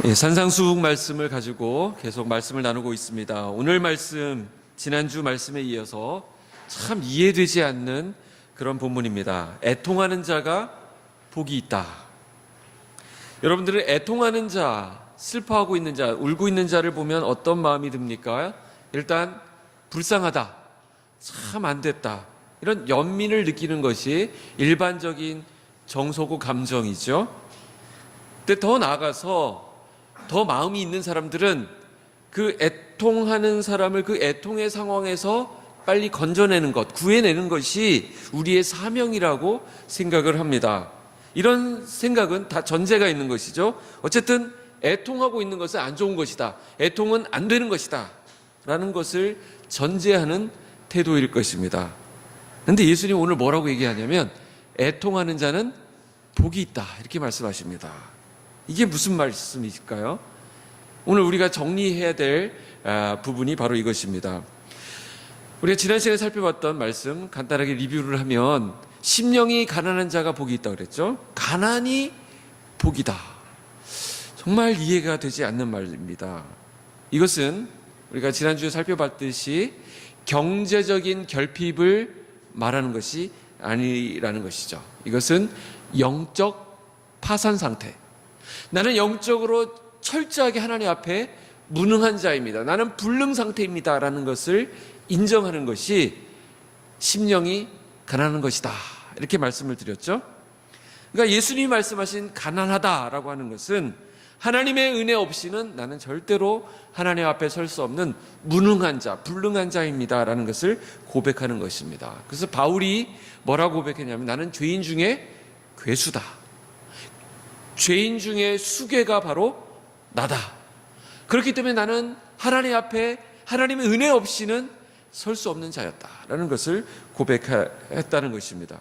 산상수훈 말씀을 가지고 계속 말씀을 나누고 있습니다. 오늘 말씀, 지난주 말씀에 이어서 참 이해되지 않는 그런 본문입니다. 애통하는 자가 복이 있다. 여러분들은 애통하는 자, 슬퍼하고 있는 자, 울고 있는 자를 보면 어떤 마음이 듭니까? 일단 불쌍하다, 참 안 됐다, 이런 연민을 느끼는 것이 일반적인 정서고 감정이죠. 근데 더 나아가서 더 마음이 있는 사람들은 그 애통하는 사람을 그 애통의 상황에서 빨리 건져내는 것, 구해내는 것이 우리의 사명이라고 생각을 합니다. 이런 생각은 다 전제가 있는 것이죠. 어쨌든 애통하고 있는 것은 안 좋은 것이다, 애통은 안 되는 것이다 라는 것을 전제하는 태도일 것입니다. 그런데 예수님 오늘 뭐라고 얘기하냐면 애통하는 자는 복이 있다, 이렇게 말씀하십니다. 이게 무슨 말씀일까요? 오늘 우리가 정리해야 될 부분이 바로 이것입니다. 우리가 지난 시간에 살펴봤던 말씀 간단하게 리뷰를 하면 심령이 가난한 자가 복이 있다고 그랬죠. 가난이 복이다. 정말 이해가 되지 않는 말입니다. 이것은 우리가 지난주에 살펴봤듯이 경제적인 결핍을 말하는 것이 아니라는 것이죠. 이것은 영적 파산 상태, 나는 영적으로 철저하게 하나님 앞에 무능한 자입니다, 나는 불능 상태입니다 라는 것을 인정하는 것이 심령이 가난한 것이다, 이렇게 말씀을 드렸죠. 그러니까 예수님이 말씀하신 가난하다라고 하는 것은 하나님의 은혜 없이는 나는 절대로 하나님 앞에 설 수 없는 무능한 자, 불능한 자입니다 라는 것을 고백하는 것입니다. 그래서 바울이 뭐라고 고백했냐면 나는 죄인 중에 괴수다, 죄인 중에 수괴가 바로 나다. 그렇기 때문에 나는 하나님 앞에 하나님의 은혜 없이는 설 수 없는 자였다라는 것을 고백했다는 것입니다.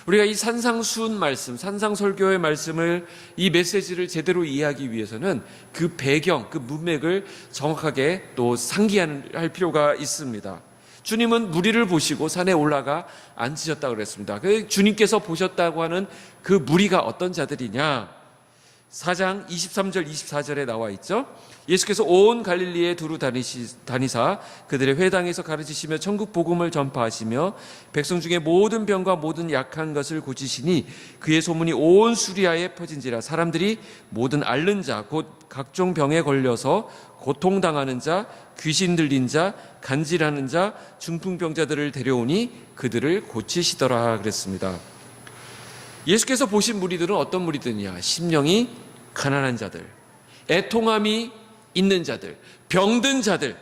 우리가 이 산상수훈 말씀, 산상설교의 말씀을, 이 메시지를 제대로 이해하기 위해서는 그 배경, 그 문맥을 정확하게 또 상기할 필요가 있습니다. 주님은 무리를 보시고 산에 올라가 앉으셨다고 그랬습니다. 주님께서 보셨다고 하는 그 무리가 어떤 자들이냐? 4장 23절 24절에 나와 있죠. 예수께서 온 갈릴리에 두루 다니사 그들의 회당에서 가르치시며 천국 복음을 전파하시며 백성 중에 모든 병과 모든 약한 것을 고치시니 그의 소문이 온 수리아에 퍼진지라. 사람들이 모든 앓는 자 곧 각종 병에 걸려서 고통당하는 자, 귀신 들린 자, 간질하는 자, 중풍병자들을 데려오니 그들을 고치시더라 그랬습니다. 예수께서 보신 무리들은 어떤 무리들이냐? 심령이 가난한 자들, 애통함이 있는 자들, 병든 자들,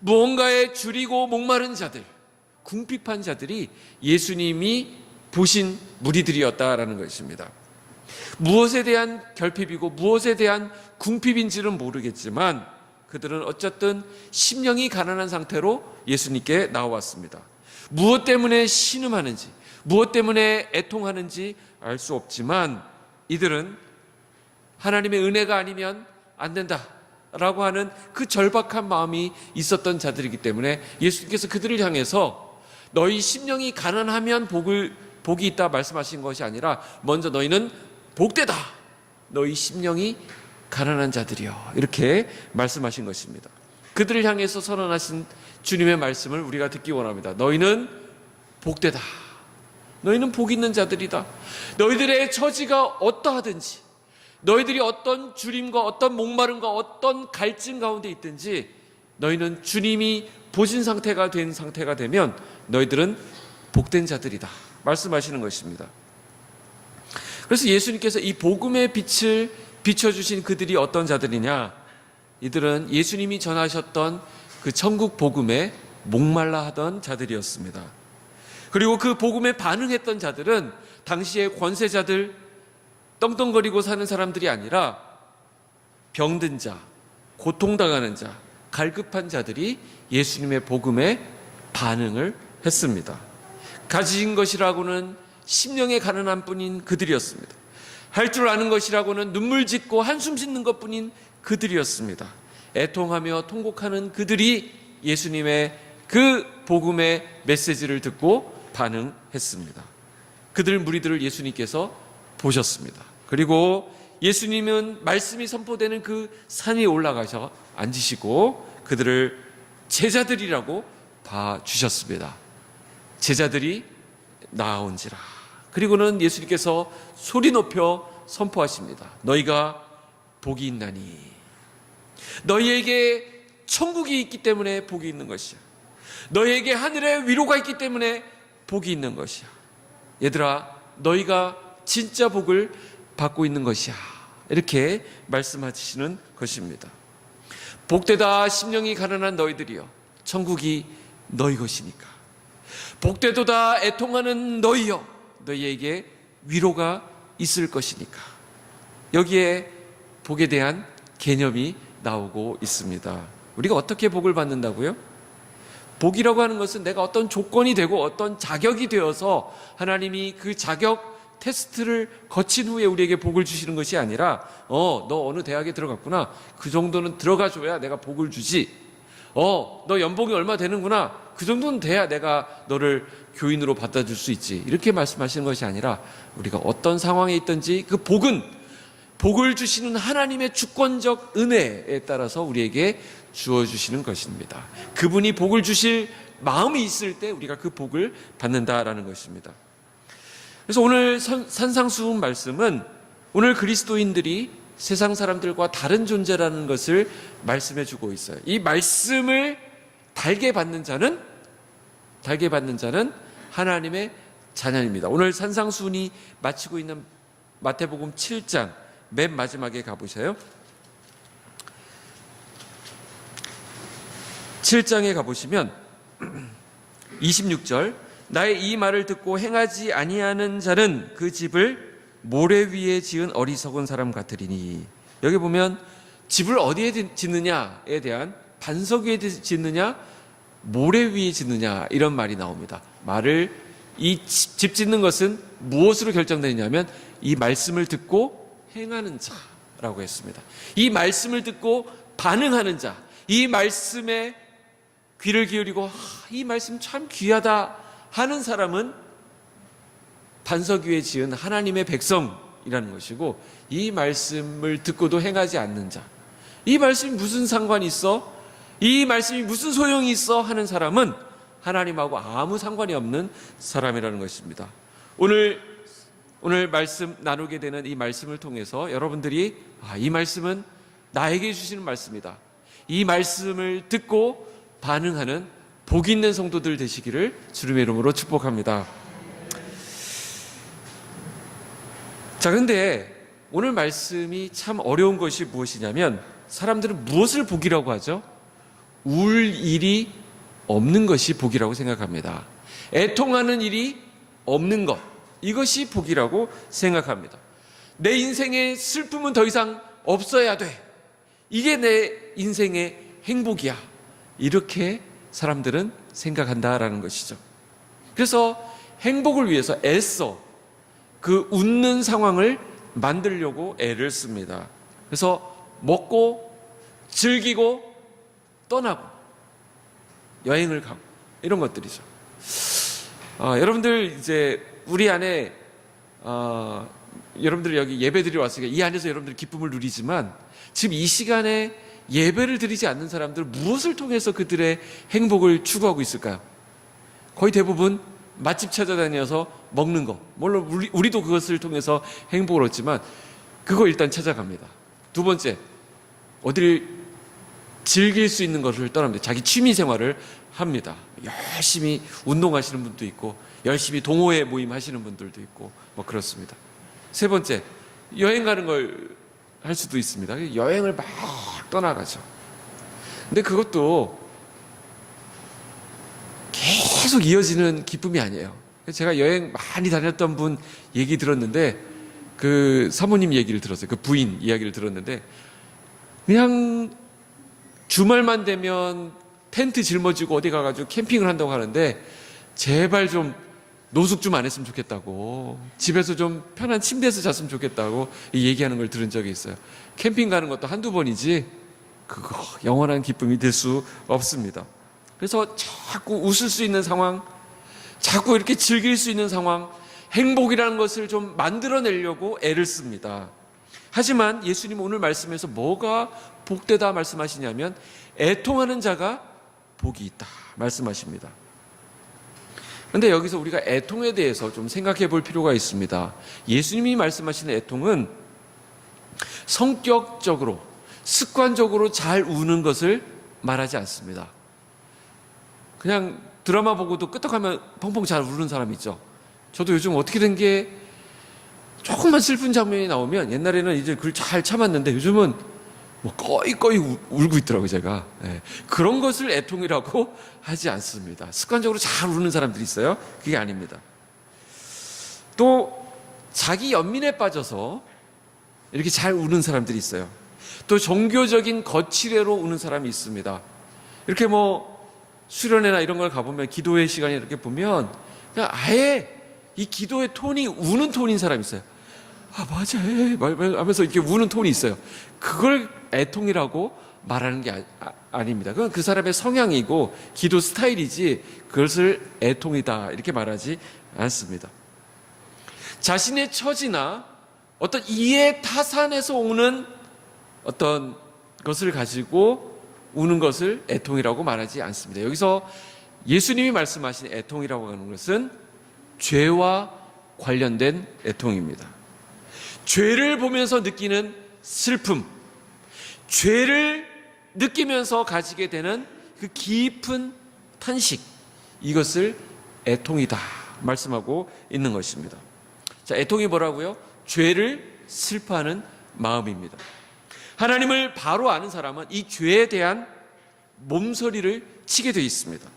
무언가에 줄이고 목마른 자들, 궁핍한 자들이 예수님이 보신 무리들이었다라는 것입니다. 무엇에 대한 결핍이고 무엇에 대한 궁핍인지는 모르겠지만 그들은 어쨌든 심령이 가난한 상태로 예수님께 나왔습니다. 무엇 때문에 신음하는지, 무엇 때문에 애통하는지 알 수 없지만 이들은 하나님의 은혜가 아니면 안 된다라고 하는 그 절박한 마음이 있었던 자들이기 때문에 예수님께서 그들을 향해서 너희 심령이 가난하면 복이 있다 말씀하신 것이 아니라 먼저 너희는 복되다, 너희 심령이 가난한 자들이여, 이렇게 말씀하신 것입니다. 그들을 향해서 선언하신 주님의 말씀을 우리가 듣기 원합니다. 너희는 복되다, 너희는 복 있는 자들이다. 너희들의 처지가 어떠하든지, 너희들이 어떤 주림과 어떤 목마름과 어떤 갈증 가운데 있든지 너희는 주님이 보신 상태가 되면 너희들은 복된 자들이다 말씀하시는 것입니다. 그래서 예수님께서 이 복음의 빛을 비춰주신 그들이 어떤 자들이냐? 이들은 예수님이 전하셨던 그 천국 복음에 목말라 하던 자들이었습니다. 그리고 그 복음에 반응했던 자들은 당시의 권세자들, 떵떵거리고 사는 사람들이 아니라 병든 자, 고통당하는 자, 갈급한 자들이 예수님의 복음에 반응을 했습니다. 가진 것이라고는 심령의 가난한 뿐인 그들이었습니다. 할 줄 아는 것이라고는 눈물 짓고 한숨 짓는 것뿐인 그들이었습니다. 애통하며 통곡하는 그들이 예수님의 그 복음의 메시지를 듣고 반응했습니다. 그들 무리들을 예수님께서 보셨습니다. 그리고 예수님은 말씀이 선포되는 그 산 위에 올라가셔 앉으시고 그들을 제자들이라고 봐주셨습니다. 제자들이 나아온지라. 그리고는 예수님께서 소리 높여 선포하십니다. 너희가 복이 있나니. 너희에게 천국이 있기 때문에 복이 있는 것이야. 너희에게 하늘의 위로가 있기 때문에 복이 있는 것이야. 얘들아, 너희가 진짜 복을 받고 있는 것이야. 이렇게 말씀하시는 것입니다. 복되다 심령이 가난한 너희들이여, 천국이 너희 것이니까. 복되도다 애통하는 너희여, 너희에게 위로가 있을 것이니까. 여기에 복에 대한 개념이 나오고 있습니다. 우리가 어떻게 복을 받는다고요? 복이라고 하는 것은 내가 어떤 조건이 되고 어떤 자격이 되어서 하나님이 그 자격 테스트를 거친 후에 우리에게 복을 주시는 것이 아니라 너 어느 대학에 들어갔구나, 그 정도는 들어가줘야 내가 복을 주지. 너 연봉이 얼마 되는구나, 그 정도는 돼야 내가 너를 교인으로 받아줄 수 있지. 이렇게 말씀하시는 것이 아니라 우리가 어떤 상황에 있든지 그 복은 복을 주시는 하나님의 주권적 은혜에 따라서 우리에게 주어주시는 것입니다. 그분이 복을 주실 마음이 있을 때 우리가 그 복을 받는다라는 것입니다. 그래서 오늘 산상수훈 말씀은 오늘 그리스도인들이 세상 사람들과 다른 존재라는 것을 말씀해 주고 있어요. 이 말씀을 달게 받는 자는 하나님의 자녀입니다. 오늘 산상수훈이 마치고 있는 마태복음 7장 맨 마지막에 가보세요. 7장에 가보시면 26절, 나의 이 말을 듣고 행하지 아니하는 자는 그 집을 모래 위에 지은 어리석은 사람 같으리니. 여기 보면 집을 어디에 짓느냐에 대한, 반석 위에 짓느냐 모래 위에 짓느냐 이런 말이 나옵니다. 이 집 짓는 것은 무엇으로 결정되느냐면 이 말씀을 듣고 행하는 자라고 했습니다. 이 말씀을 듣고 반응하는 자, 이 말씀에 귀를 기울이고 이 말씀 참 귀하다 하는 사람은 반석 위에 지은 하나님의 백성이라는 것이고, 이 말씀을 듣고도 행하지 않는 자, 이 말씀이 무슨 상관이 있어? 이 말씀이 무슨 소용이 있어? 하는 사람은 하나님하고 아무 상관이 없는 사람이라는 것입니다. 오늘 말씀 나누게 되는 이 말씀을 통해서 여러분들이 이 말씀은 나에게 주시는 말씀이다, 이 말씀을 듣고 반응하는 복 있는 성도들 되시기를 주님의 이름으로 축복합니다. 자, 근데 오늘 말씀이 참 어려운 것이 무엇이냐면, 사람들은 무엇을 복이라고 하죠? 울 일이 없는 것이 복이라고 생각합니다. 애통하는 일이 없는 것, 이것이 복이라고 생각합니다. 내 인생의 슬픔은 더 이상 없어야 돼, 이게 내 인생의 행복이야, 이렇게 사람들은 생각한다라는 것이죠. 그래서 행복을 위해서 애써 그 웃는 상황을 만들려고 애를 씁니다. 그래서 먹고 즐기고 떠나고 여행을 가고 이런 것들이죠. 여러분들 이제 우리 안에 여러분들 여기 예배드리러 왔으니까 이 안에서 여러분들 기쁨을 누리지만, 지금 이 시간에 예배를 드리지 않는 사람들은 무엇을 통해서 그들의 행복을 추구하고 있을까요? 거의 대부분 맛집 찾아다녀서 먹는 거, 물론 우리도 그것을 통해서 행복을 얻지만 그거 일단 찾아갑니다. 두 번째, 어디를 즐길 수 있는 것을 떠납니다. 자기 취미 생활을 합니다. 열심히 운동하시는 분도 있고 열심히 동호회 모임 하시는 분들도 있고 뭐 그렇습니다. 세 번째, 여행 가는 걸 할 수도 있습니다. 여행을 막 떠나가죠. 근데 그것도 계속 이어지는 기쁨이 아니에요. 제가 여행 많이 다녔던 분 얘기 들었는데, 그 사모님 얘기를 들었어요. 그 부인 이야기를 들었는데, 그냥 주말만 되면 텐트 짊어지고 어디 가가지고 캠핑을 한다고 하는데, 제발 좀 노숙 좀 안 했으면 좋겠다고, 집에서 좀 편한 침대에서 잤으면 좋겠다고 얘기하는 걸 들은 적이 있어요. 캠핑 가는 것도 한두 번이지 그거 영원한 기쁨이 될 수 없습니다. 그래서 자꾸 웃을 수 있는 상황, 자꾸 이렇게 즐길 수 있는 상황, 행복이라는 것을 좀 만들어내려고 애를 씁니다. 하지만 예수님 오늘 말씀에서 뭐가 복되다 말씀하시냐면 애통하는 자가 복이 있다 말씀하십니다. 그런데 여기서 우리가 애통에 대해서 좀 생각해 볼 필요가 있습니다. 예수님이 말씀하시는 애통은 성격적으로 습관적으로 잘 우는 것을 말하지 않습니다. 그냥 드라마 보고도 끄떡하면 펑펑 잘 우는 사람 있죠. 저도 요즘 어떻게 된 게 조금만 슬픈 장면이 나오면 옛날에는 이제 그걸 잘 참았는데 요즘은 뭐 꺼이꺼이 울고 있더라고요, 제가. 네. 그런 것을 애통이라고 하지 않습니다. 습관적으로 잘 우는 사람들이 있어요. 그게 아닙니다. 또 자기 연민에 빠져서 이렇게 잘 우는 사람들이 있어요. 또 종교적인 거칠애로 우는 사람이 있습니다. 이렇게 뭐 수련회나 이런 걸 가보면 기도회 시간에 이렇게 보면 그냥 아예 이 기도의 톤이 우는 톤인 사람이 있어요. 아, 맞아. 하면서 이렇게 우는 톤이 있어요. 그걸 애통이라고 말하는 게 아닙니다. 그건 그 사람의 성향이고 기도 스타일이지 그것을 애통이다 이렇게 말하지 않습니다. 자신의 처지나 어떤 이해 타산에서 오는 어떤 것을 가지고 우는 것을 애통이라고 말하지 않습니다. 여기서 예수님이 말씀하신 애통이라고 하는 것은 죄와 관련된 애통입니다. 죄를 보면서 느끼는 슬픔, 죄를 느끼면서 가지게 되는 그 깊은 탄식, 이것을 애통이다 말씀하고 있는 것입니다. 자, 애통이 뭐라고요? 죄를 슬퍼하는 마음입니다. 하나님을 바로 아는 사람은 이 죄에 대한 몸서리를 치게 되어 있습니다.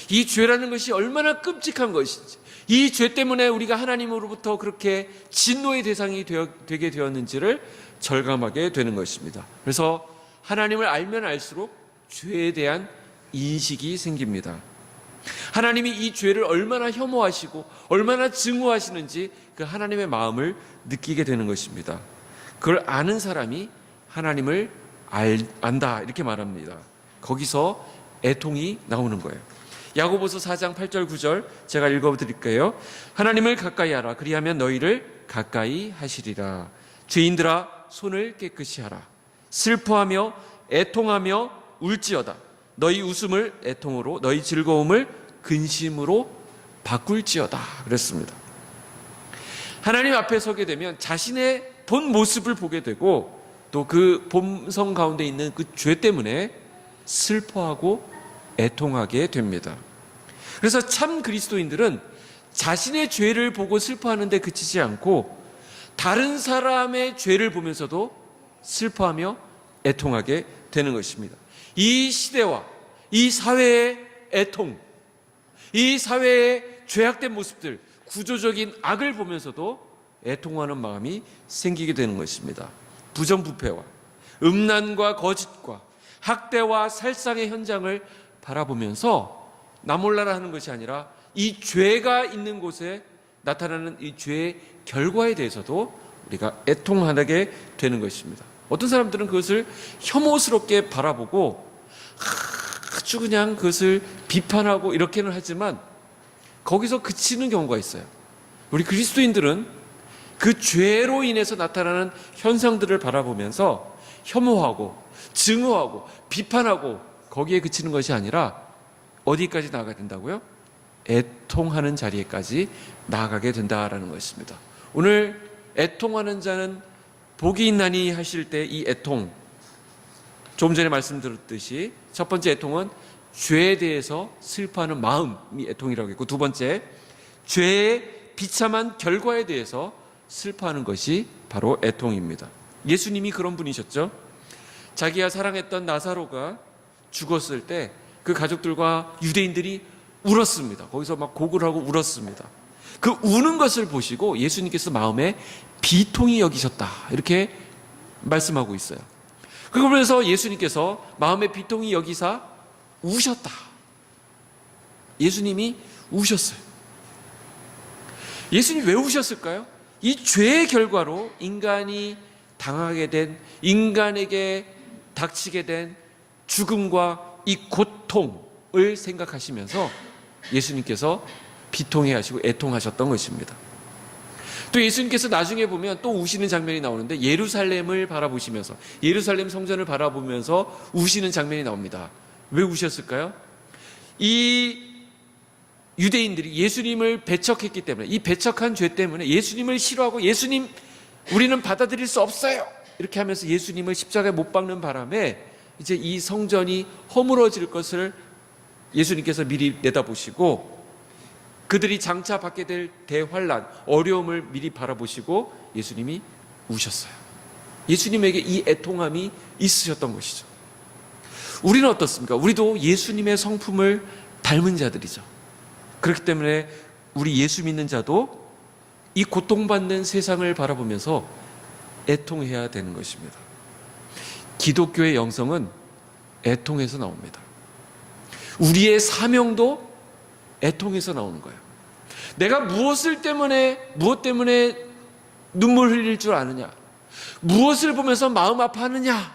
이 죄라는 것이 얼마나 끔찍한 것인지, 이 죄 때문에 우리가 하나님으로부터 그렇게 진노의 대상이 되게 되었는지를 절감하게 되는 것입니다. 그래서 하나님을 알면 알수록 죄에 대한 인식이 생깁니다. 하나님이 이 죄를 얼마나 혐오하시고 얼마나 증오하시는지 그 하나님의 마음을 느끼게 되는 것입니다. 그걸 아는 사람이 하나님을 안다 이렇게 말합니다. 거기서 애통이 나오는 거예요. 야고보서 4장 8절 9절 제가 읽어드릴게요. 하나님을 가까이 하라. 그리하면 너희를 가까이 하시리라. 죄인들아 손을 깨끗이 하라. 슬퍼하며 애통하며 울지어다. 너희 웃음을 애통으로 너희 즐거움을 근심으로 바꿀지어다 그랬습니다. 하나님 앞에 서게 되면 자신의 본 모습을 보게 되고 또 그 본성 가운데 있는 그 죄 때문에 슬퍼하고 애통하게 됩니다. 그래서 참 그리스도인들은 자신의 죄를 보고 슬퍼하는데 그치지 않고 다른 사람의 죄를 보면서도 슬퍼하며 애통하게 되는 것입니다. 이 시대와 이 사회의 애통, 이 사회의 죄악된 모습들, 구조적인 악을 보면서도 애통하는 마음이 생기게 되는 것입니다. 부정부패와 음란과 거짓과 학대와 살상의 현장을 바라보면서 나 몰라라 하는 것이 아니라 이 죄가 있는 곳에 나타나는 이 죄의 결과에 대해서도 우리가 애통하게 되는 것입니다. 어떤 사람들은 그것을 혐오스럽게 바라보고 아주 그냥 그것을 비판하고 이렇게는 하지만 거기서 그치는 경우가 있어요. 우리 그리스도인들은 그 죄로 인해서 나타나는 현상들을 바라보면서 혐오하고 증오하고 비판하고 거기에 그치는 것이 아니라 어디까지 나아가야 된다고요? 애통하는 자리에까지 나아가게 된다라는 것입니다. 오늘 애통하는 자는 복이 있나니 하실 때 이 애통, 조금 전에 말씀드렸듯이 첫 번째 애통은 죄에 대해서 슬퍼하는 마음이 애통이라고 했고, 두 번째 죄의 비참한 결과에 대해서 슬퍼하는 것이 바로 애통입니다. 예수님이 그런 분이셨죠. 자기가 사랑했던 나사로가 죽었을 때 그 가족들과 유대인들이 울었습니다. 거기서 막 곡을 하고 울었습니다. 그 우는 것을 보시고 예수님께서 마음에 비통히 여기셨다 이렇게 말씀하고 있어요. 그러면서 예수님께서 마음에 비통히 여기사 우셨다. 예수님이 우셨어요. 예수님이 왜 우셨을까요? 이 죄의 결과로 인간이 당하게 된, 인간에게 닥치게 된 죽음과 이 고통을 생각하시면서 예수님께서 비통해 하시고 애통하셨던 것입니다. 또 예수님께서 나중에 보면 또 우시는 장면이 나오는데 예루살렘을 바라보시면서, 예루살렘 성전을 바라보면서 우시는 장면이 나옵니다. 왜 우셨을까요? 이 유대인들이 예수님을 배척했기 때문에, 이 배척한 죄 때문에 예수님을 싫어하고 예수님 우리는 받아들일 수 없어요 이렇게 하면서 예수님을 십자가에 못 박는 바람에 이제 이 성전이 허물어질 것을 예수님께서 미리 내다보시고 그들이 장차 받게 될 대환란, 어려움을 미리 바라보시고 예수님이 우셨어요. 예수님에게 이 애통함이 있으셨던 것이죠. 우리는 어떻습니까? 우리도 예수님의 성품을 닮은 자들이죠. 그렇기 때문에 우리 예수 믿는 자도 이 고통받는 세상을 바라보면서 애통해야 되는 것입니다. 기독교의 영성은 애통에서 나옵니다. 우리의 사명도 애통에서 나오는 거예요. 내가 무엇 때문에 눈물 흘릴 줄 아느냐, 무엇을 보면서 마음 아파하느냐에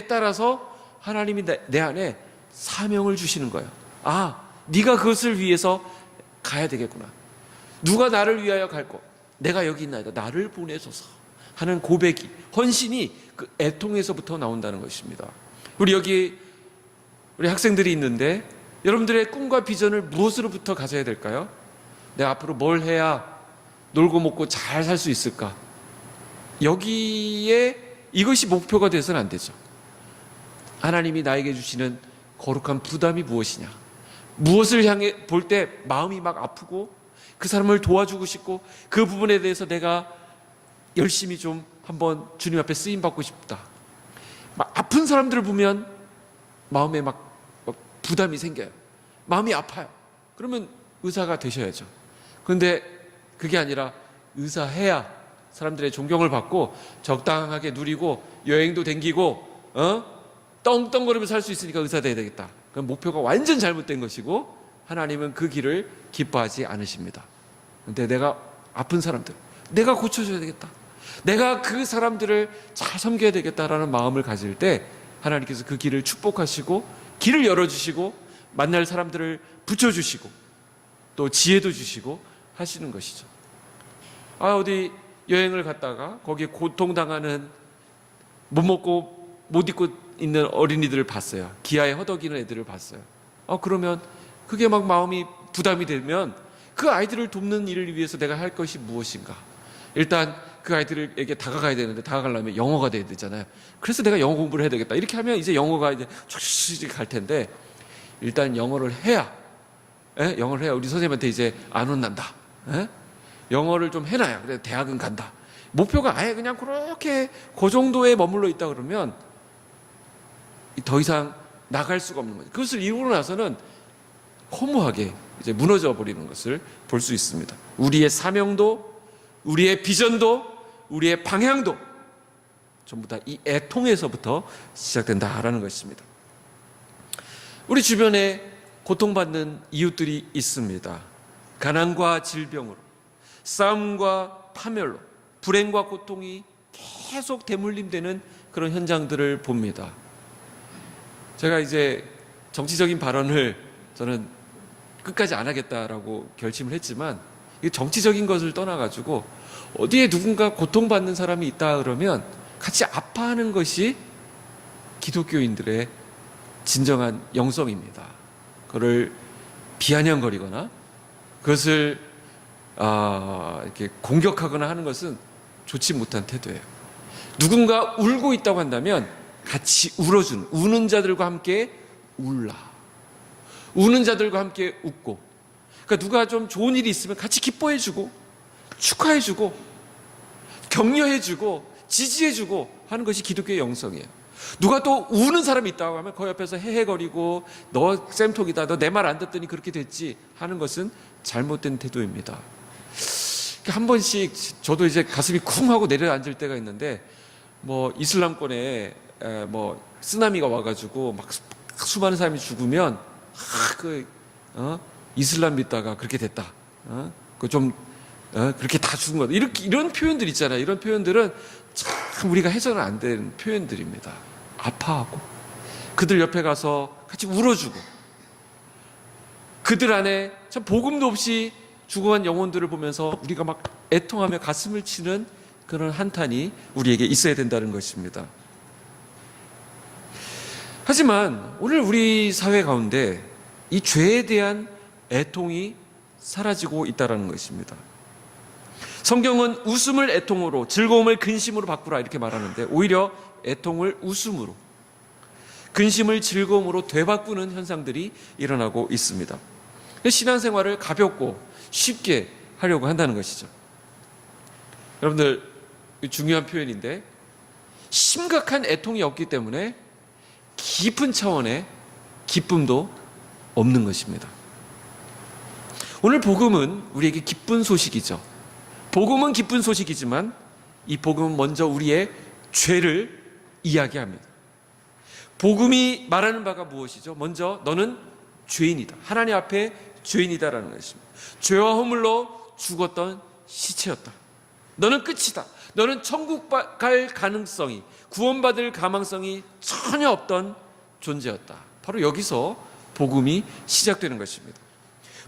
따라서 하나님이 내 안에 사명을 주시는 거예요. 아, 네가 그것을 위해서 가야 되겠구나. 누가 나를 위하여 갈 것, 내가 여기 있나이다, 나를 보내소서 하는 고백이, 헌신이 그 애통에서부터 나온다는 것입니다. 우리 학생들이 있는데 여러분들의 꿈과 비전을 무엇으로부터 가져야 될까요? 내가 앞으로 뭘 해야 놀고 먹고 잘 살 수 있을까? 여기에 이것이 목표가 돼서는 안 되죠. 하나님이 나에게 주시는 거룩한 부담이 무엇이냐, 무엇을 향해 볼 때 마음이 막 아프고 그 사람을 도와주고 싶고 그 부분에 대해서 내가 열심히 좀 한번 주님 앞에 쓰임받고 싶다. 막 아픈 사람들을 보면 마음에 막 부담이 생겨요. 마음이 아파요. 그러면 의사가 되셔야죠. 그런데 그게 아니라 의사해야 사람들의 존경을 받고 적당하게 누리고 여행도 다니고 떵떵거리면서 살 수 있으니까 의사 돼야 되겠다. 그럼 목표가 완전 잘못된 것이고 하나님은 그 길을 기뻐하지 않으십니다. 그런데 내가 아픈 사람들, 내가 고쳐줘야 되겠다, 내가 그 사람들을 잘 섬겨야 되겠다라는 마음을 가질 때 하나님께서 그 길을 축복하시고 길을 열어주시고 만날 사람들을 붙여주시고 또 지혜도 주시고 하시는 것이죠. 어디 여행을 갔다가 거기에 고통당하는, 못 먹고 못 입고 있는 어린이들을 봤어요. 기아에 허덕이는 애들을 봤어요. 그러면 그게 막 마음이 부담이 되면 그 아이들을 돕는 일을 위해서 내가 할 것이 무엇인가? 일단 그 아이들에게 다가가야 되는데 다가가려면 영어가 돼야 되잖아요. 그래서 내가 영어 공부를 해야 되겠다. 이렇게 하면 이제 영어가 이제 쭉 갈 텐데 일단 영어를 해야 우리 선생님한테 이제 안 혼난다. 영어를 좀 해놔야 그래 대학은 간다. 목표가 아예 그냥 그렇게 그 정도에 머물러 있다 그러면 더 이상 나갈 수가 없는 거죠. 그것을 이루고 나서는 허무하게 이제 무너져 버리는 것을 볼 수 있습니다. 우리의 사명도, 우리의 비전도, 우리의 방향도 전부 다 이 애통에서부터 시작된다라는 것입니다. 우리 주변에 고통받는 이웃들이 있습니다. 가난과 질병으로, 싸움과 파멸로, 불행과 고통이 계속 대물림되는 그런 현장들을 봅니다. 제가 이제 정치적인 발언을 저는 끝까지 안 하겠다라고 결심을 했지만 이 정치적인 것을 떠나가지고 어디에 누군가 고통받는 사람이 있다 그러면 같이 아파하는 것이 기독교인들의 진정한 영성입니다. 그걸 비아냥거리거나 그것을 이렇게 공격하거나 하는 것은 좋지 못한 태도예요. 누군가 울고 있다고 한다면 같이 울어주는, 우는 자들과 함께 울라, 우는 자들과 함께 웃고, 그러니까 누가 좀 좋은 일이 있으면 같이 기뻐해주고 축하해주고 격려해주고 지지해주고 하는 것이 기독교의 영성이에요. 누가 또 우는 사람이 있다고 하면 그 옆에서 헤헤거리고 너 쌤통이다, 너 내 말 안 듣더니 그렇게 됐지 하는 것은 잘못된 태도입니다. 한 번씩 저도 이제 가슴이 쿵 하고 내려앉을 때가 있는데, 뭐 이슬람권에 뭐 쓰나미가 와가지고 막 수많은 사람이 죽으면 이슬람 믿다가 그렇게 됐다, 그렇게 다 죽은 거다, 이런 표현들 있잖아요. 이런 표현들은 참 우리가 해서는 안 되는 표현들입니다. 아파하고 그들 옆에 가서 같이 울어주고 그들 안에 참 복음도 없이 죽어간 영혼들을 보면서 우리가 막 애통하며 가슴을 치는 그런 한탄이 우리에게 있어야 된다는 것입니다. 하지만 오늘 우리 사회 가운데 이 죄에 대한 애통이 사라지고 있다는 것입니다. 성경은 웃음을 애통으로, 즐거움을 근심으로 바꾸라 이렇게 말하는데, 오히려 애통을 웃음으로, 근심을 즐거움으로 되바꾸는 현상들이 일어나고 있습니다. 신앙생활을 가볍고 쉽게 하려고 한다는 것이죠. 여러분들, 중요한 표현인데, 심각한 애통이 없기 때문에 깊은 차원의 기쁨도 없는 것입니다. 오늘 복음은 우리에게 기쁜 소식이죠. 복음은 기쁜 소식이지만 이 복음은 먼저 우리의 죄를 이야기합니다. 복음이 말하는 바가 무엇이죠? 먼저 너는 죄인이다. 하나님 앞에 죄인이다라는 것입니다. 죄와 허물로 죽었던 시체였다. 너는 끝이다. 너는 천국 갈 가능성이, 구원받을 가망성이 전혀 없던 존재였다. 바로 여기서 복음이 시작되는 것입니다.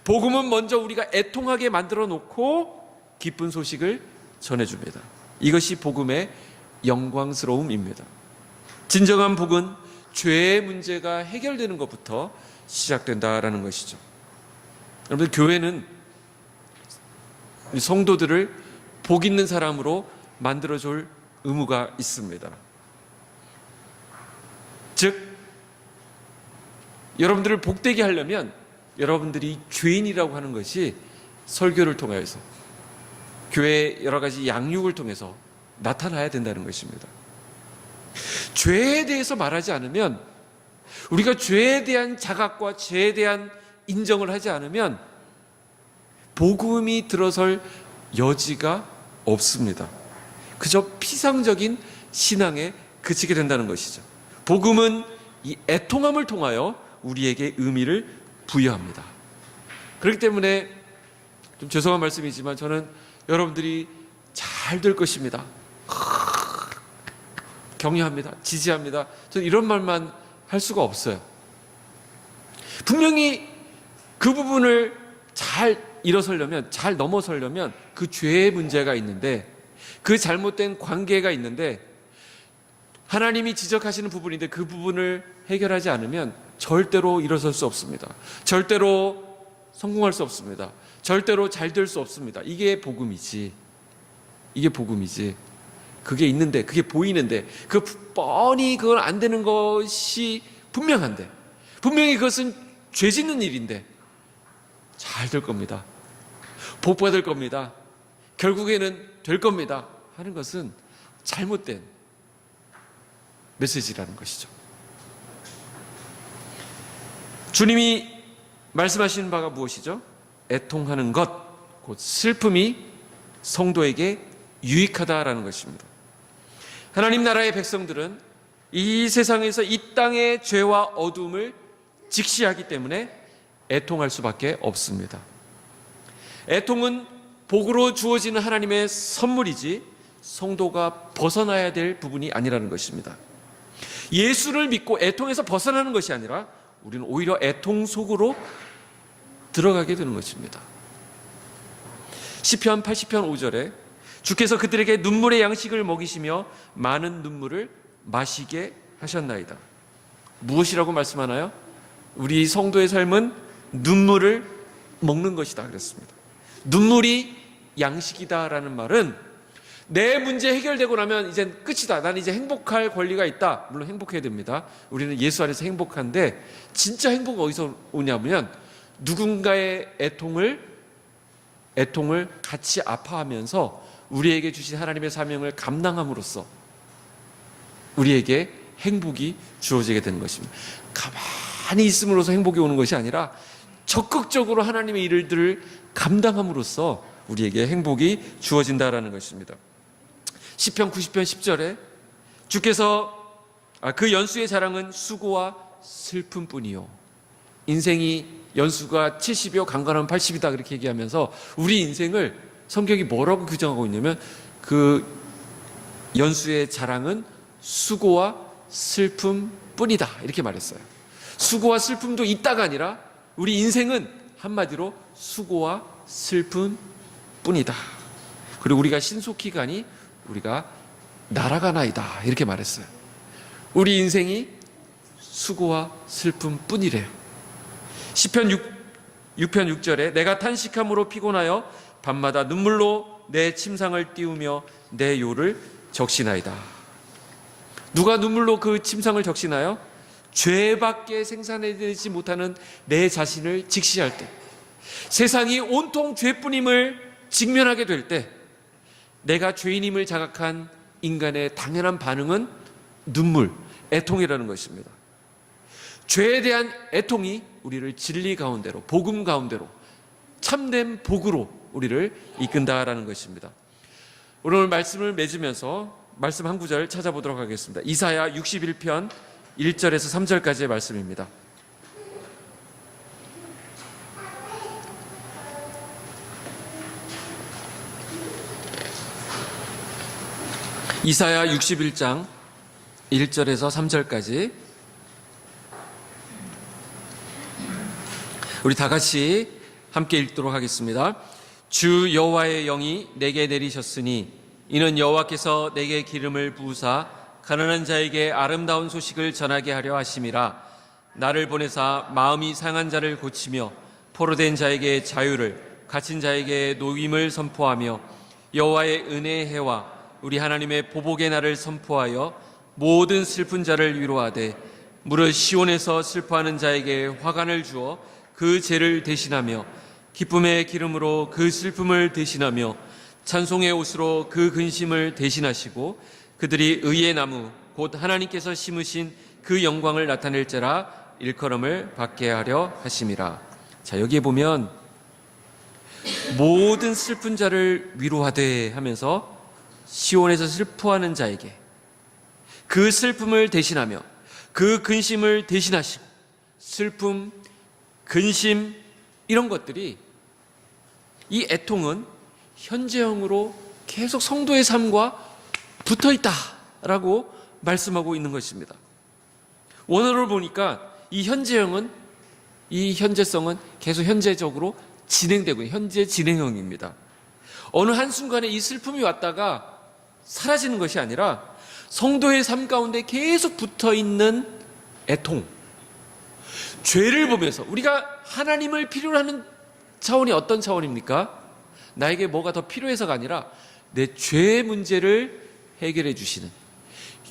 복음은 먼저 우리가 애통하게 만들어 놓고 기쁜 소식을 전해줍니다. 이것이 복음의 영광스러움입니다. 진정한 복은 죄의 문제가 해결되는 것부터 시작된다라는 것이죠. 여러분, 교회는 성도들을 복 있는 사람으로 만들어줄 의무가 있습니다. 즉, 여러분들을 복되게 하려면 여러분들이 죄인이라고 하는 것이 설교를 통해서, 교회의 여러 가지 양육을 통해서 나타나야 된다는 것입니다. 죄에 대해서 말하지 않으면, 우리가 죄에 대한 자각과 죄에 대한 인정을 하지 않으면 복음이 들어설 여지가 없습니다. 그저 피상적인 신앙에 그치게 된다는 것이죠. 복음은 이 애통함을 통하여 우리에게 의미를 부여합니다. 그렇기 때문에 좀 죄송한 말씀이지만 저는 여러분들이 잘 될 것입니다, 격려합니다, 지지합니다, 저는 이런 말만 할 수가 없어요. 분명히 그 부분을 잘 일어서려면, 잘 넘어서려면 그 죄의 문제가 있는데, 그 잘못된 관계가 있는데, 하나님이 지적하시는 부분인데 그 부분을 해결하지 않으면 절대로 일어설 수 없습니다. 절대로 성공할 수 없습니다. 절대로 잘 될 수 없습니다. 이게 복음이지. 이게 복음이지. 그게 있는데, 그게 보이는데, 그 뻔히 그건 안 되는 것이 분명한데, 분명히 그것은 죄 짓는 일인데 잘 될 겁니다, 복 받을 겁니다, 결국에는 될 겁니다 하는 것은 잘못된 메시지라는 것이죠. 주님이 말씀하시는 바가 무엇이죠? 애통하는 것, 곧 슬픔이 성도에게 유익하다라는 것입니다. 하나님 나라의 백성들은 이 세상에서 이 땅의 죄와 어둠을 직시하기 때문에 애통할 수밖에 없습니다. 애통은 복으로 주어지는 하나님의 선물이지 성도가 벗어나야 될 부분이 아니라는 것입니다. 예수를 믿고 애통에서 벗어나는 것이 아니라 우리는 오히려 애통 속으로 들어가게 되는 것입니다. 시편 80편 5절에 주께서 그들에게 눈물의 양식을 먹이시며 많은 눈물을 마시게 하셨나이다. 무엇이라고 말씀하나요? 우리 성도의 삶은 눈물을 먹는 것이다 그랬습니다. 눈물이 양식이다라는 말은 내 문제 해결되고 나면 이젠 끝이다, 난 이제 행복할 권리가 있다. 물론 행복해야 됩니다. 우리는 예수 안에서 행복한데, 진짜 행복은 어디서 오냐면 누군가의 애통을 같이 아파하면서 우리에게 주신 하나님의 사명을 감당함으로써 우리에게 행복이 주어지게 되는 것입니다. 가만히 있음으로써 행복이 오는 것이 아니라 적극적으로 하나님의 일들을 감당함으로써 우리에게 행복이 주어진다라는 것입니다. 시편 90편 10절에 주께서 그 연수의 자랑은 수고와 슬픔뿐이요, 인생이 연수가 70이요 강건하면 80이다 그렇게 얘기하면서 우리 인생을 성경이 뭐라고 규정하고 있냐면 그 연수의 자랑은 수고와 슬픔뿐이다 이렇게 말했어요. 수고와 슬픔도 있다가 아니라 우리 인생은 한마디로 수고와 슬픔뿐이다. 그리고 우리가 신속히 가니 우리가 날아가나이다, 이렇게 말했어요. 우리 인생이 수고와 슬픔뿐이래요. 시편 6편 6절에 내가 탄식함으로 피곤하여 밤마다 눈물로 내 침상을 띄우며 내 요를 적시나이다. 누가 눈물로 그 침상을 적시나요? 죄밖에 생산해내지 못하는 내 자신을 직시할 때, 세상이 온통 죄뿐임을 직면하게 될 때, 내가 죄인임을 자각한 인간의 당연한 반응은 눈물, 애통이라는 것입니다. 죄에 대한 애통이 우리를 진리 가운데로, 복음 가운데로, 참된 복으로 우리를 이끈다라는 것입니다. 오늘 말씀을 맺으면서 말씀 한 구절 찾아보도록 하겠습니다. 이사야 61편 1절에서 3절까지의 말씀입니다. 이사야 61장 1절에서 3절까지 우리 다 같이 함께 읽도록 하겠습니다. 주 여호와의 영이 내게 내리셨으니 이는 여호와께서 내게 기름을 부으사 가난한 자에게 아름다운 소식을 전하게 하려 하심이라. 나를 보내사 마음이 상한 자를 고치며 포로된 자에게 자유를, 갇힌 자에게 노임을 선포하며 여호와의 은혜의 해와 우리 하나님의 보복의 날을 선포하여 모든 슬픈 자를 위로하되 무릇 시온에서 슬퍼하는 자에게 화관을 주어 그 죄를 대신하며 기쁨의 기름으로 그 슬픔을 대신하며 찬송의 옷으로 그 근심을 대신하시고 그들이 의의 나무 곧 하나님께서 심으신 그 영광을 나타낼지라 일컬음을 받게 하려 하심이라. 자, 여기에 보면 모든 슬픈 자를 위로하되 하면서 시온에서 슬퍼하는 자에게 그 슬픔을 대신하며 그 근심을 대신하시고, 슬픔, 근심, 이런 것들이, 이 애통은 현재형으로 계속 성도의 삶과 붙어 있다라고 말씀하고 있는 것입니다. 원어를 보니까 이 현재형은, 이 현재성은 계속 현재적으로 진행되고 있는 현재 진행형입니다. 어느 한순간에 이 슬픔이 왔다가 사라지는 것이 아니라 성도의 삶 가운데 계속 붙어 있는 애통, 죄를 보면서 우리가 하나님을 필요로 하는 차원이 어떤 차원입니까? 나에게 뭐가 더 필요해서가 아니라 내 죄의 문제를 해결해 주시는,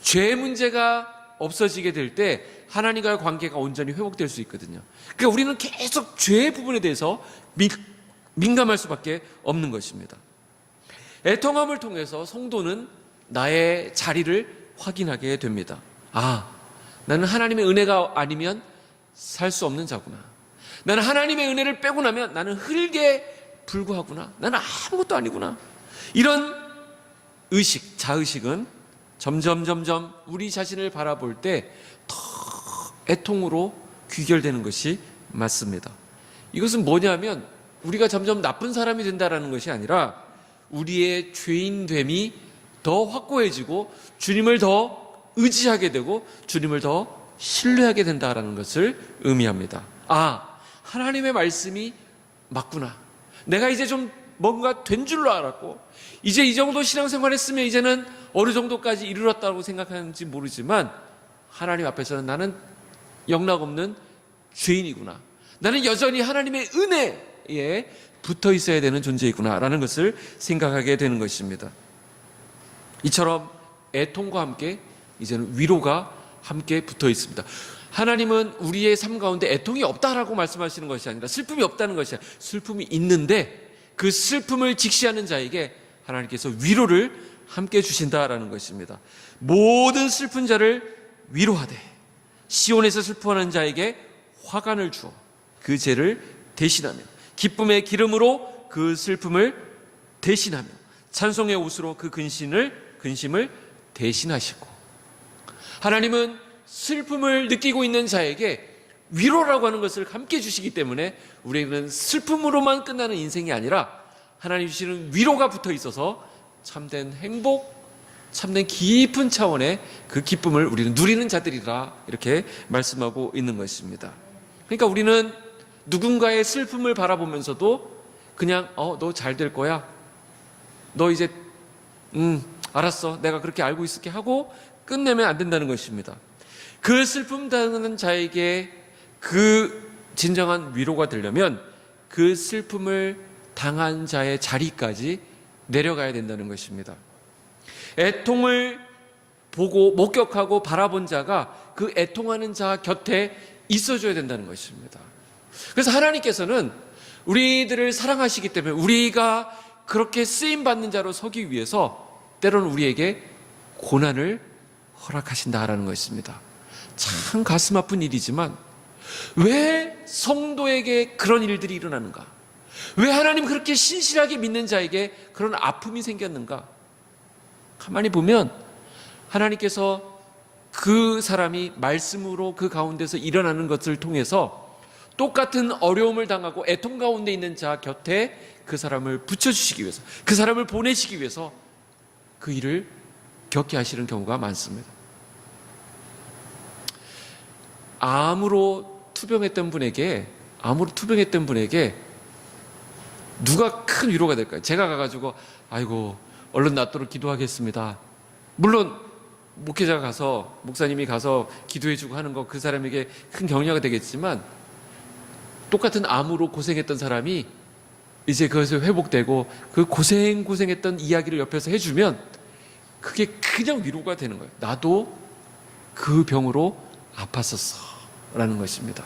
죄의 문제가 없어지게 될 때 하나님과의 관계가 온전히 회복될 수 있거든요. 그러니까 우리는 계속 죄의 부분에 대해서 민감할 수밖에 없는 것입니다. 애통함을 통해서 성도는 나의 자리를 확인하게 됩니다. 아, 나는 하나님의 은혜가 아니면 살 수 없는 자구나. 나는 하나님의 은혜를 빼고 나면 나는 흙에 불과하구나. 나는 아무것도 아니구나. 이런 의식, 자의식은 점점 우리 자신을 바라볼 때 더 애통으로 귀결되는 것이 맞습니다. 이것은 뭐냐면 우리가 점점 나쁜 사람이 된다는 것이 아니라 우리의 죄인됨이 더 확고해지고 주님을 더 의지하게 되고 주님을 더 신뢰하게 된다는 것을 의미합니다. 아, 하나님의 말씀이 맞구나. 내가 이제 좀 뭔가 된 줄로 알았고 이제 이 정도 신앙생활 했으면 이제는 어느 정도까지 이르렀다고 생각하는지 모르지만 하나님 앞에서는 나는 영락없는 죄인이구나. 나는 여전히 하나님의 은혜에 붙어 있어야 되는 존재이구나 라는 것을 생각하게 되는 것입니다. 이처럼 애통과 함께 이제는 위로가 함께 붙어 있습니다. 하나님은 우리의 삶 가운데 애통이 없다라고 말씀하시는 것이 아니라 슬픔이 없다는 것이 아니라 슬픔이 있는데 그 슬픔을 직시하는 자에게 하나님께서 위로를 함께 주신다라는 것입니다. 모든 슬픈 자를 위로하되 시온에서 슬퍼하는 자에게 화관을 주어 그 죄를 대신하며 기쁨의 기름으로 그 슬픔을 대신하며 찬송의 옷으로 그 근심을 대신하시고, 하나님은 슬픔을 느끼고 있는 자에게 위로라고 하는 것을 함께 주시기 때문에 우리는 슬픔으로만 끝나는 인생이 아니라 하나님 주시는 위로가 붙어 있어서 참된 행복, 참된 깊은 차원의 그 기쁨을 우리는 누리는 자들이라 이렇게 말씀하고 있는 것입니다. 그러니까 우리는 누군가의 슬픔을 바라보면서도 그냥 너 잘 될 거야. 너 이제 알았어. 내가 그렇게 알고 있을게 하고 끝내면 안 된다는 것입니다. 그 슬픔 당하는 자에게 그 진정한 위로가 되려면 그 슬픔을 당한 자의 자리까지 내려가야 된다는 것입니다. 애통을 보고 목격하고 바라본 자가 그 애통하는 자 곁에 있어줘야 된다는 것입니다. 그래서 하나님께서는 우리들을 사랑하시기 때문에 우리가 그렇게 쓰임받는 자로 서기 위해서 때로는 우리에게 고난을 허락하신다라는 것입니다. 참 가슴 아픈 일이지만 왜 성도에게 그런 일들이 일어나는가? 왜 하나님 그렇게 신실하게 믿는 자에게 그런 아픔이 생겼는가? 가만히 보면 하나님께서 그 사람이 말씀으로 그 가운데서 일어나는 것을 통해서 똑같은 어려움을 당하고 애통 가운데 있는 자 곁에 그 사람을 붙여주시기 위해서, 그 사람을 보내시기 위해서 그 일을 겪게 하시는 경우가 많습니다. 암으로 투병했던 분에게 누가 큰 위로가 될까요? 제가 가가지고 아이고 얼른 낫도록 기도하겠습니다. 물론 목회자가 가서, 목사님이 가서 기도해주고 하는 거 그 사람에게 큰 격려가 되겠지만 똑같은 암으로 고생했던 사람이 이제 그것을 회복되고 그 고생했던 이야기를 옆에서 해주면 그게 그냥 위로가 되는 거예요. 나도 그 병으로 아팠었어 라는 것입니다.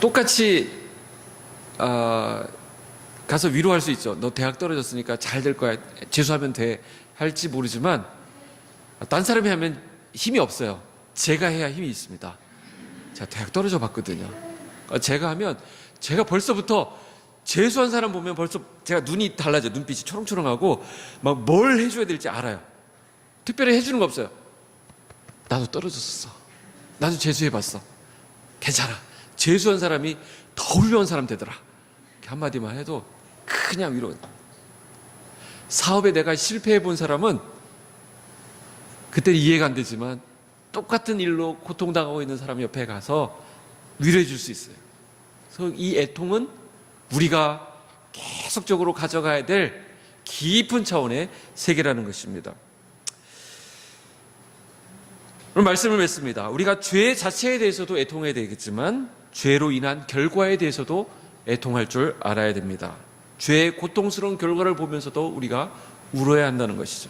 똑같이 가서 위로할 수 있죠. 너 대학 떨어졌으니까 잘 될 거야. 재수하면 돼. 할지 모르지만 딴 사람이 하면 힘이 없어요. 제가 해야 힘이 있습니다. 제가 대학 떨어져 봤거든요. 제가 하면 제가 벌써부터 재수한 사람 보면 벌써 제가 눈이 달라져요. 눈빛이 초롱초롱하고 막 뭘 해줘야 될지 알아요. 특별히 해주는 거 없어요. 나도 떨어졌었어. 나도 재수해봤어. 괜찮아. 재수한 사람이 더 훌륭한 사람 되더라. 한마디만 해도 그냥 위로. 사업에 내가 실패해 본 사람은 그때 이해가 안 되지만 똑같은 일로 고통당하고 있는 사람 옆에 가서 위로해 줄 수 있어요. 그래서 이 애통은 우리가 계속적으로 가져가야 될 깊은 차원의 세계라는 것입니다. 오늘 말씀을 맺습니다. 우리가 죄 자체에 대해서도 애통해야 되겠지만 죄로 인한 결과에 대해서도 애통할 줄 알아야 됩니다. 죄의 고통스러운 결과를 보면서도 우리가 울어야 한다는 것이죠.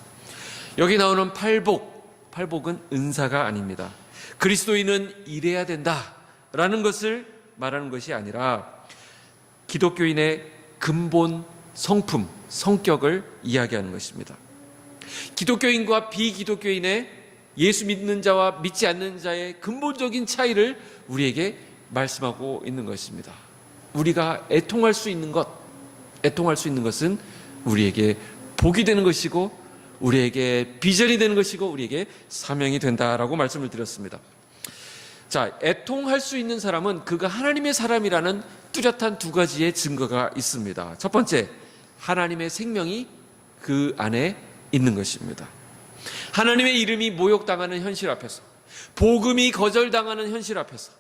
여기 나오는 팔복은 은사가 아닙니다. 그리스도인은 이래야 된다라는 것을 말하는 것이 아니라 기독교인의 근본 성품, 성격을 이야기하는 것입니다. 기독교인과 비기독교인의 예수 믿는 자와 믿지 않는 자의 근본적인 차이를 우리에게 말씀하고 있는 것입니다. 우리가 애통할 수 있는 것은 우리에게 복이 되는 것이고 우리에게 비전이 되는 것이고 우리에게 사명이 된다라고 말씀을 드렸습니다. 자, 애통할 수 있는 사람은 그가 하나님의 사람이라는 뚜렷한 두 가지의 증거가 있습니다. 첫 번째, 하나님의 생명이 그 안에 있는 것입니다. 하나님의 이름이 모욕당하는 현실 앞에서, 복음이 거절당하는 현실 앞에서,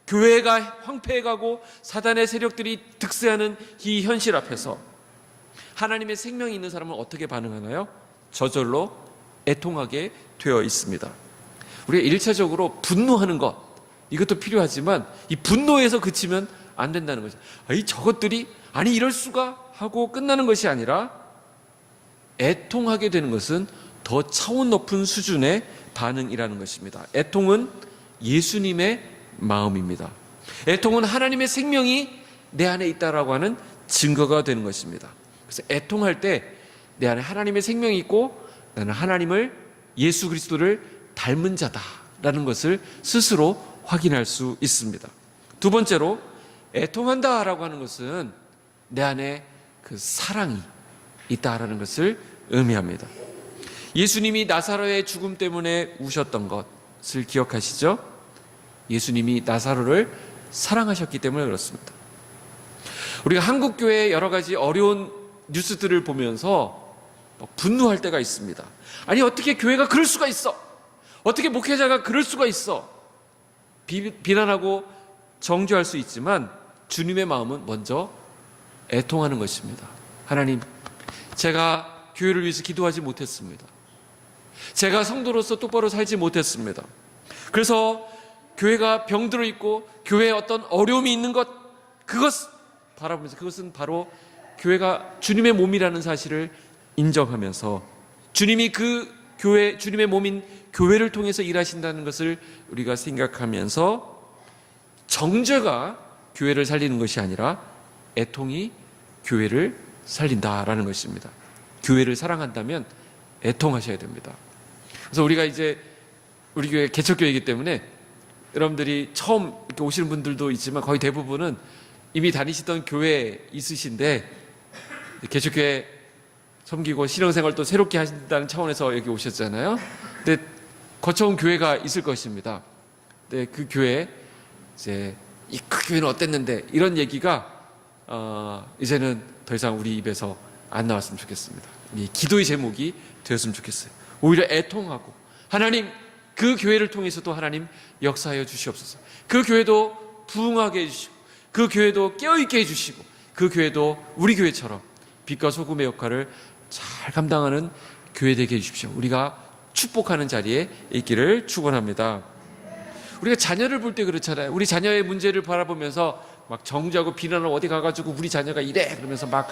교회가 황폐해가고 사단의 세력들이 득세하는 이 현실 앞에서 하나님의 생명이 있는 사람은 어떻게 반응하나요? 저절로 애통하게 되어 있습니다. 우리가 1차적으로 분노하는 것, 이것도 필요하지만 이 분노에서 그치면 안 된다는 거죠. 저것들이 이럴 수가 하고 끝나는 것이 아니라 애통하게 되는 것은 더 차원 높은 수준의 반응이라는 것입니다. 애통은 예수님의 마음입니다. 애통은 하나님의 생명이 내 안에 있다라고 하는 증거가 되는 것입니다. 그래서 애통할 때 내 안에 하나님의 생명이 있고 나는 하나님을, 예수 그리스도를 닮은 자다라는 것을 스스로 확인할 수 있습니다. 두 번째로, 애통한다라고 하는 것은 내 안에 그 사랑이 있다라는 것을 의미합니다. 예수님이 나사로의 죽음 때문에 우셨던 것을 기억하시죠? 예수님이 나사로를 사랑하셨기 때문에 그렇습니다. 우리가 한국교회의 여러 가지 어려운 뉴스들을 보면서 분노할 때가 있습니다. 어떻게 교회가 그럴 수가 있어? 어떻게 목회자가 그럴 수가 있어? 비난하고 정죄할 수 있지만 주님의 마음은 먼저 애통하는 것입니다. 하나님, 제가 교회를 위해서 기도하지 못했습니다. 제가 성도로서 똑바로 살지 못했습니다. 그래서 교회가 병들어 있고 교회에 어떤 어려움이 있는 것, 그것 바라보면서, 그것은 바로 교회가 주님의 몸이라는 사실을 인정하면서 주님이 그 교회, 주님의 몸인 교회를 통해서 일하신다는 것을 우리가 생각하면서 정죄가 교회를 살리는 것이 아니라 애통이 교회를 살린다라는 것입니다. 교회를 사랑한다면 애통하셔야 됩니다. 그래서 우리가 이제 우리 교회 개척교회이기 때문에 여러분들이 처음 이렇게 오시는 분들도 있지만 거의 대부분은 이미 다니시던 교회에 있으신데 개척교회 섬기고 신앙생활도 새롭게 하신다는 차원에서 여기 오셨잖아요. 근데 거쳐온 교회가 있을 것입니다. 근데 그 교회 이제 그 교회는 어땠는데 이런 얘기가 이제는 더 이상 우리 입에서 안 나왔으면 좋겠습니다. 이 기도의 제목이 되었으면 좋겠어요. 오히려 애통하고 하나님, 그 교회를 통해서도 하나님 역사하여 주시옵소서. 그 교회도 부흥하게 해주시고 그 교회도 깨어있게 해주시고 그 교회도 우리 교회처럼 빛과 소금의 역할을 잘 감당하는 교회 되게 해주십시오. 우리가 축복하는 자리에 있기를 축원합니다. 우리가 자녀를 볼 때 그렇잖아요. 우리 자녀의 문제를 바라보면서 막 정죄하고 비난을 어디 가가지고 우리 자녀가 이래 그러면서 막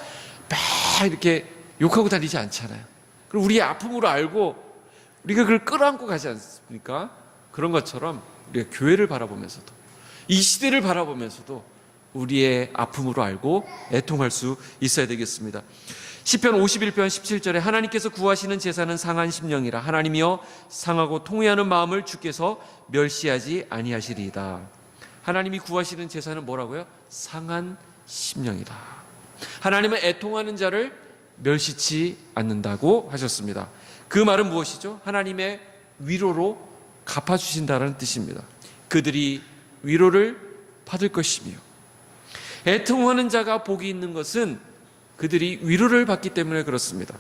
이렇게 욕하고 다니지 않잖아요. 그리고 우리의 아픔으로 알고 우리가 그걸 끌어안고 가지 않습니까? 그런 것처럼 우리가 교회를 바라보면서도 이 시대를 바라보면서도 우리의 아픔으로 알고 애통할 수 있어야 되겠습니다. 시편 51편 17절에 하나님께서 구하시는 제사는 상한 심령이라 하나님이여 상하고 통회하는 마음을 주께서 멸시하지 아니하시리이다. 하나님이 구하시는 제사는 뭐라고요? 상한 심령이다. 하나님은 애통하는 자를 멸시치 않는다고 하셨습니다. 그 말은 무엇이죠? 하나님의 위로로 갚아주신다는 뜻입니다. 그들이 위로를 받을 것이며 애통하는 자가 복이 있는 것은 그들이 위로를 받기 때문에 그렇습니다.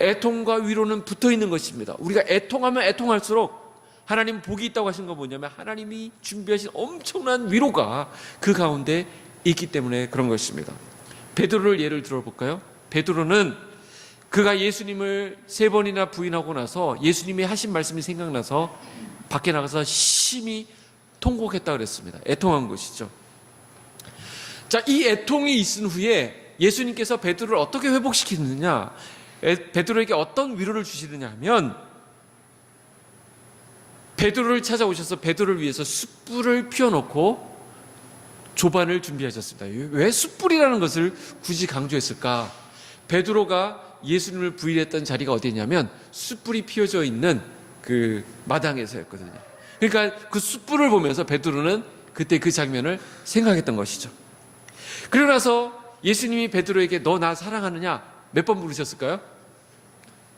애통과 위로는 붙어 있는 것입니다. 우리가 애통하면 애통할수록 하나님 복이 있다고 하신 건 뭐냐면 하나님이 준비하신 엄청난 위로가 그 가운데 있기 때문에 그런 것입니다. 베드로를 예를 들어볼까요? 베드로는 그가 예수님을 3번이나 부인하고 나서 예수님이 하신 말씀이 생각나서 밖에 나가서 심히 통곡했다 그랬습니다. 애통한 것이죠. 자, 이 애통이 있은 후에 예수님께서 베드로를 어떻게 회복시키느냐, 베드로에게 어떤 위로를 주시느냐 하면 베드로를 찾아오셔서 베드로를 위해서 숯불을 피워놓고 조반을 준비하셨습니다. 왜 숯불이라는 것을 굳이 강조했을까? 베드로가 예수님을 부인했던 자리가 어디냐면 숯불이 피워져 있는 그 마당에서였거든요. 그러니까 그 숯불을 보면서 베드로는 그때 그 장면을 생각했던 것이죠. 그러고 나서 예수님이 베드로에게 너 나 사랑하느냐 몇 번 물으셨을까요?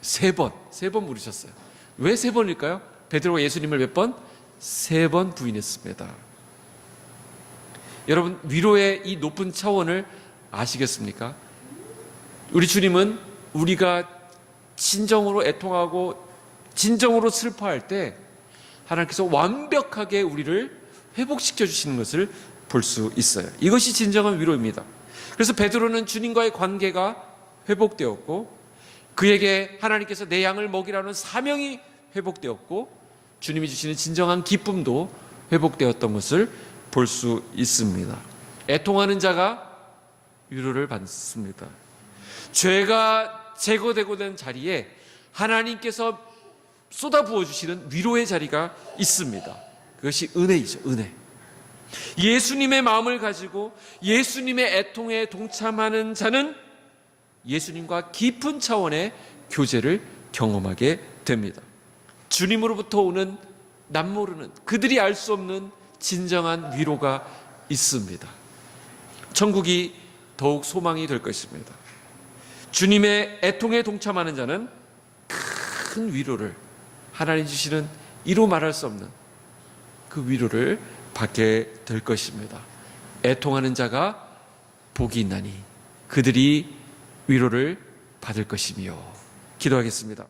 3번. 3번 물으셨어요. 왜 3번일까요? 베드로가 예수님을 몇 번? 3번 부인했습니다. 여러분, 위로의 이 높은 차원을 아시겠습니까? 우리 주님은 우리가 진정으로 애통하고 진정으로 슬퍼할 때 하나님께서 완벽하게 우리를 회복시켜 주시는 것을 볼 수 있어요. 이것이 진정한 위로입니다. 그래서 베드로는 주님과의 관계가 회복되었고 그에게 하나님께서 내 양을 먹이라는 사명이 회복되었고 주님이 주시는 진정한 기쁨도 회복되었던 것을 볼 수 있습니다. 애통하는 자가 위로를 받습니다. 죄가 제거되고 된 자리에 하나님께서 쏟아부어 주시는 위로의 자리가 있습니다. 그것이 은혜이죠. 은혜. 예수님의 마음을 가지고 예수님의 애통에 동참하는 자는 예수님과 깊은 차원의 교제를 경험하게 됩니다. 주님으로부터 오는 남모르는 그들이 알 수 없는 진정한 위로가 있습니다. 천국이 더욱 소망이 될 것입니다. 주님의 애통에 동참하는 자는 큰 위로를 하나님 주시는 이루 말할 수 없는 그 위로를 받게 될 것입니다. 애통하는 자가 복이 있나니 그들이 위로를 받을 것이며 기도하겠습니다.